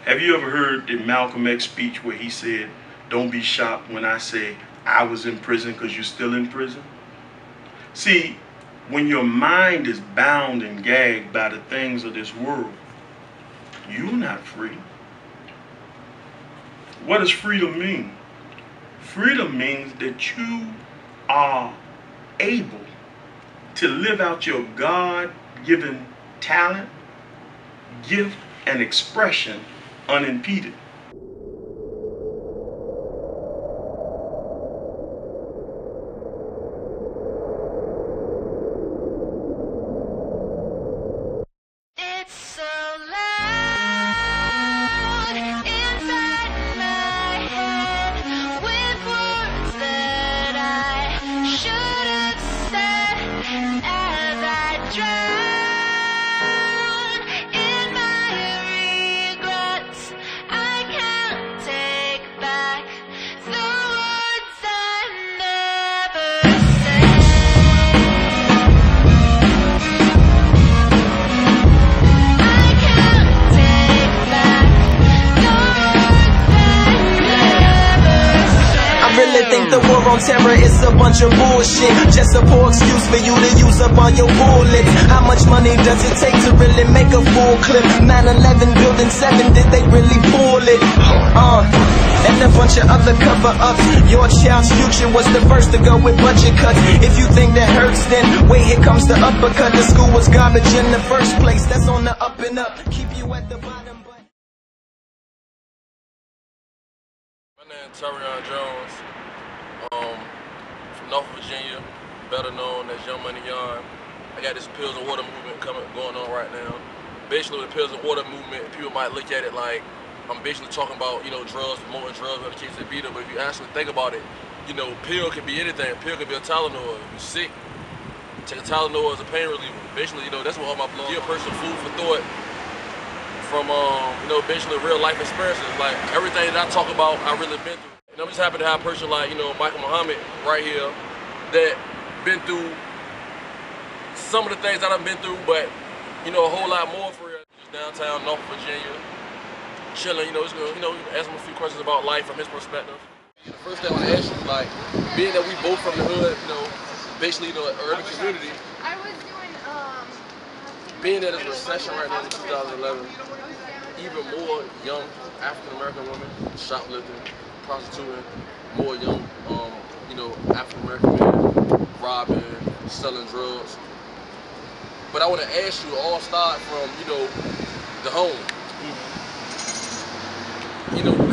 Have you ever heard the Malcolm X speech where he said, "Don't be shocked when I say I was in prison because you're still in prison"? See, when your mind is bound and gagged by the things of this world, you're not free. What does freedom mean? Freedom means that you are able to live out your God-given talent, gift, and expression unimpeded. The war on terror is a bunch of bullshit. Just a poor excuse for you to use up all your bullets. How much money does it take to really make a full clip? 9/11 building 7, did they really pull it? And a bunch of other cover-ups. Your child's future was the first to go with budget cuts. If you think that hurts, then wait, here comes the uppercut. The school was garbage in the first place. That's on the up and up. Keep you at the bottom, but my name is Tarion Jones. From North Virginia, better known as Young Money Yawn. I got this pills and water movement going on right now. Basically, with the pills and water movement, people might look at it like I'm basically talking about, drugs, promoting drugs, in the case of beta. But if you actually think about it, pill can be anything. Pill can be a Tylenol. If you're sick, take a Tylenol as a pain reliever. Basically, that's what all my blood. Give a person food for thought from, basically real life experiences. Like everything that I talk about, I really been through. And I'm just happy to have a person like, Michael Muhammad right here that been through some of the things that I've been through, but, a whole lot more for real. Just downtown North Virginia, chilling, just gonna, ask him a few questions about life from his perspective. The first thing I want to ask you is, like, being that we both from the hood, basically, an urban community, being that it's a recession right now in 2011, even more young African-American women shoplifting, prostituting, more young, African-American men robbing, selling drugs. But I want to ask you, all start from, the home.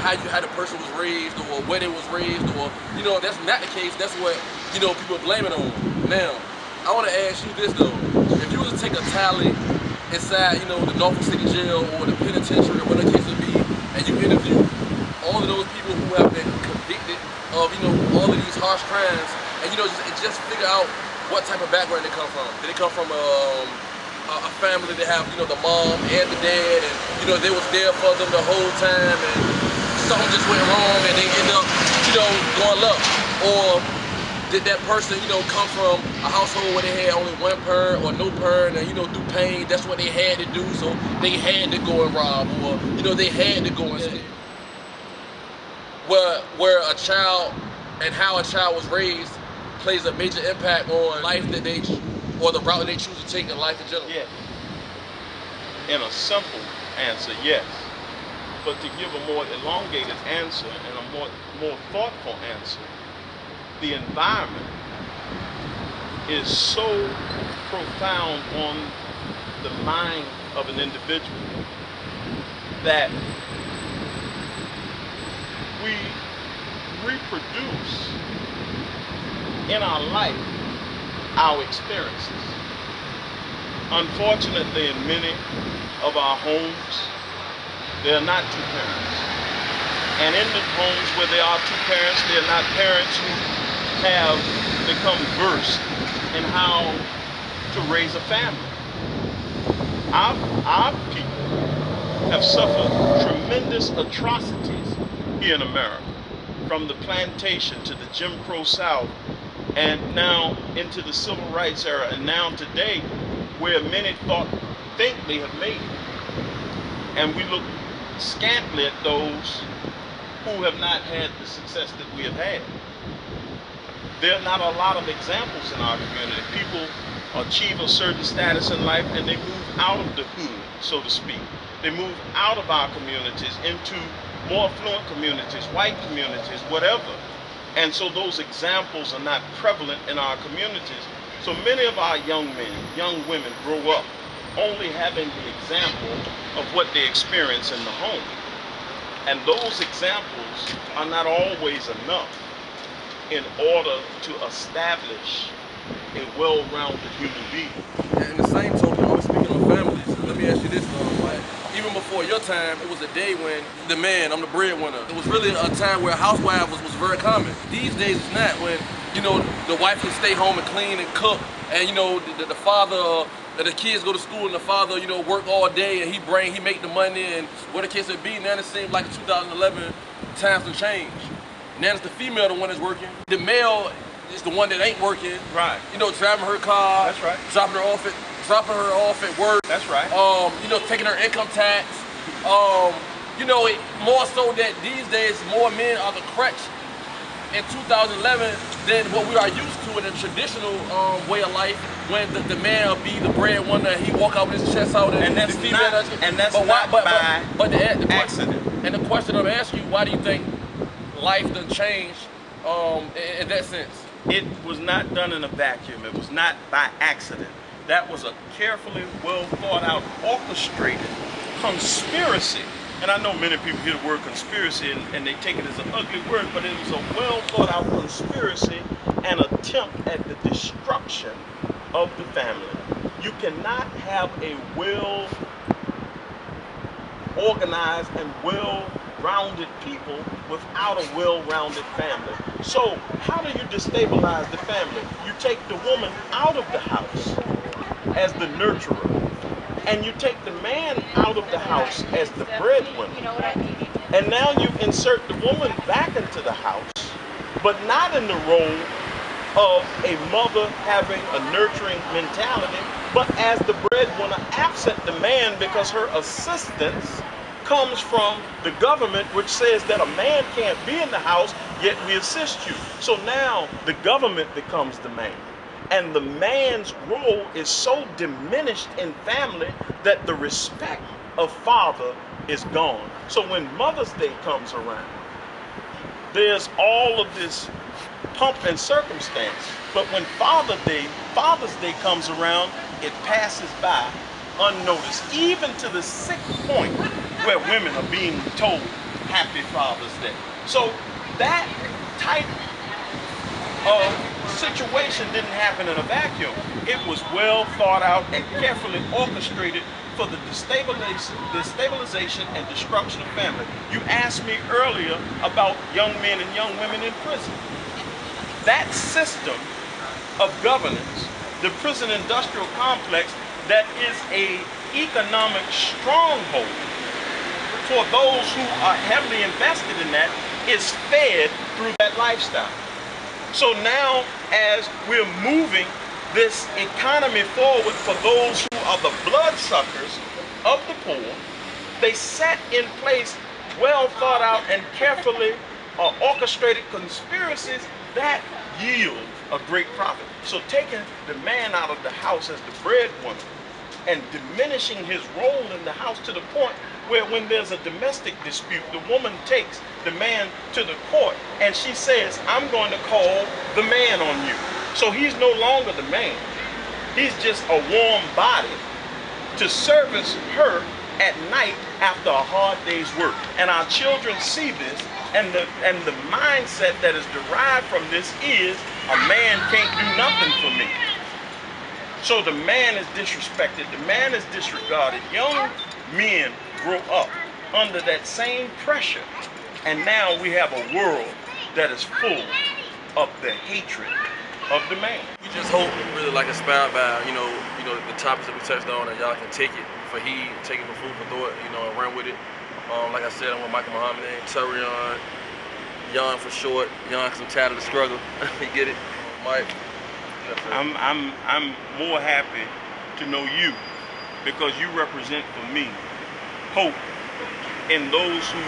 How the person was raised, or where they was raised, or, if that's not the case, that's what, people blame it on. Now, I want to ask you this, though. If you was to take a tally inside, the Norfolk City Jail or the penitentiary, or whatever the case would be, and you interview all of those people who have been convicted of, all of these harsh crimes, and, just figure out what type of background they come from. Did they come from a family that have, the mom and the dad, and, they was there for them the whole time, and something just went wrong, and they end up, going left? Or did that person, come from a household where they had only one parent or no parent, and, through pain, that's what they had to do, so they had to go and rob, or, they had to go and steal? Where a child and how a child was raised plays a major impact on life that they, or the route that they choose to take in life in general. Yes. In a simple answer, yes. But to give a more elongated answer and a more thoughtful answer, the environment is so profound on the mind of an individual that we reproduce in our life our experiences. Unfortunately, in many of our homes, there are not two parents. And in the homes where there are two parents, they are not parents who have become versed in how to raise a family. Our people have suffered tremendous atrocities here in America, from the plantation to the Jim Crow South, and now into the Civil Rights era, and now today, where many think they have made it. And we look scantly at those who have not had the success that we have had. There are not a lot of examples in our community. People achieve a certain status in life and they move out of the hood, so to speak. They move out of our communities into more affluent communities, white communities, whatever. And so those examples are not prevalent in our communities. So many of our young men, young women grow up only having the example of what they experience in the home. And those examples are not always enough in order to establish a well-rounded human being. And the same token, always speaking on families, let me ask you this, even before your time, it was a day when the man, I'm the breadwinner. It was really a time where housewives was very common. These days it's not, when, you know, the wife can stay home and clean and cook, and, you know, the father, the kids go to school and the father, you know, work all day and he make the money and what the case would be. Now it seems like in 2011, times have changed. Now it's the female the one that's working. The male is the one that ain't working. Right. You know, driving her car. That's right. Dropping her off at work. That's right. You know, taking her income tax. You know, more so that these days more men are the crutch in 2011 than what we are used to in a traditional way of life, when the man will be the breadwinner, he walk out with his chest out, and that's the female not by accident. And the question I'm asking you, why do you think life done changed in that sense? It was not done in a vacuum. It was not by accident. That was a carefully, well thought out, orchestrated conspiracy. And I know many people hear the word conspiracy and they take it as an ugly word, but it was a well thought out conspiracy and attempt at the destruction of the family. You cannot have a well organized and well-rounded people without a well-rounded family. So how do you destabilize the family? You take the woman out of the house as the nurturer, and you take the man out of the house as the breadwinner. And now you insert the woman back into the house, but not in the role of a mother having a nurturing mentality, but as the breadwinner, absent the man, because her assistance comes from the government, which says that a man can't be in the house, yet we assist you. So now the government becomes the man. And the man's role is so diminished in family that the respect of father is gone. So when Mother's Day comes around, there's all of this pomp and circumstance. But when Father's Day comes around, it passes by unnoticed, even to the sick point where women are being told Happy Father's Day. So that type of situation didn't happen in a vacuum. It was well thought out and carefully orchestrated for the destabilization and destruction of family. You asked me earlier about young men and young women in prison. That system of governance, the prison industrial complex, that is an economic stronghold for those who are heavily invested in that, is fed through that lifestyle. So now, as we're moving this economy forward for those who are the bloodsuckers of the poor, they set in place well thought out and carefully orchestrated conspiracies that yield a great profit. So taking the man out of the house as the breadwinner and diminishing his role in the house to the point where when there's a domestic dispute, the woman takes the man to the court and she says, I'm going to call the man on you. So he's no longer the man. He's just a warm body to service her at night after a hard day's work. And our children see this, and the mindset that is derived from this is, a man can't do nothing for me. So the man is disrespected, the man is disregarded. Young men grow up under that same pressure, and now we have a world that is full of the hatred of the man. We just hope, really, like inspired by you know the topics that we touched on, and y'all can take it for heed, take it for food for thought, you know, and run with it. Like I said, I'm with Michael Muhammad, Tarion, Yawn for short. Yawn because I'm tired of the struggle. You get it, Mike? I'm more happy to know you because you represent for me hope in those who,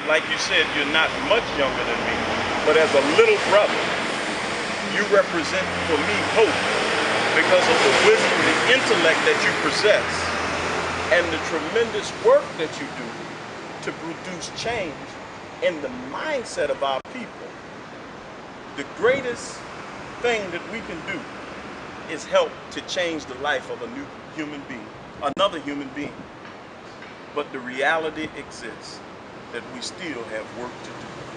like you said, you're not much younger than me, but as a little brother, you represent for me hope because of the wisdom, the intellect that you possess, and the tremendous work that you do to produce change in the mindset of our people. The greatest thing that we can do is help to change the life of a new human being, another human being. But the reality exists that we still have work to do.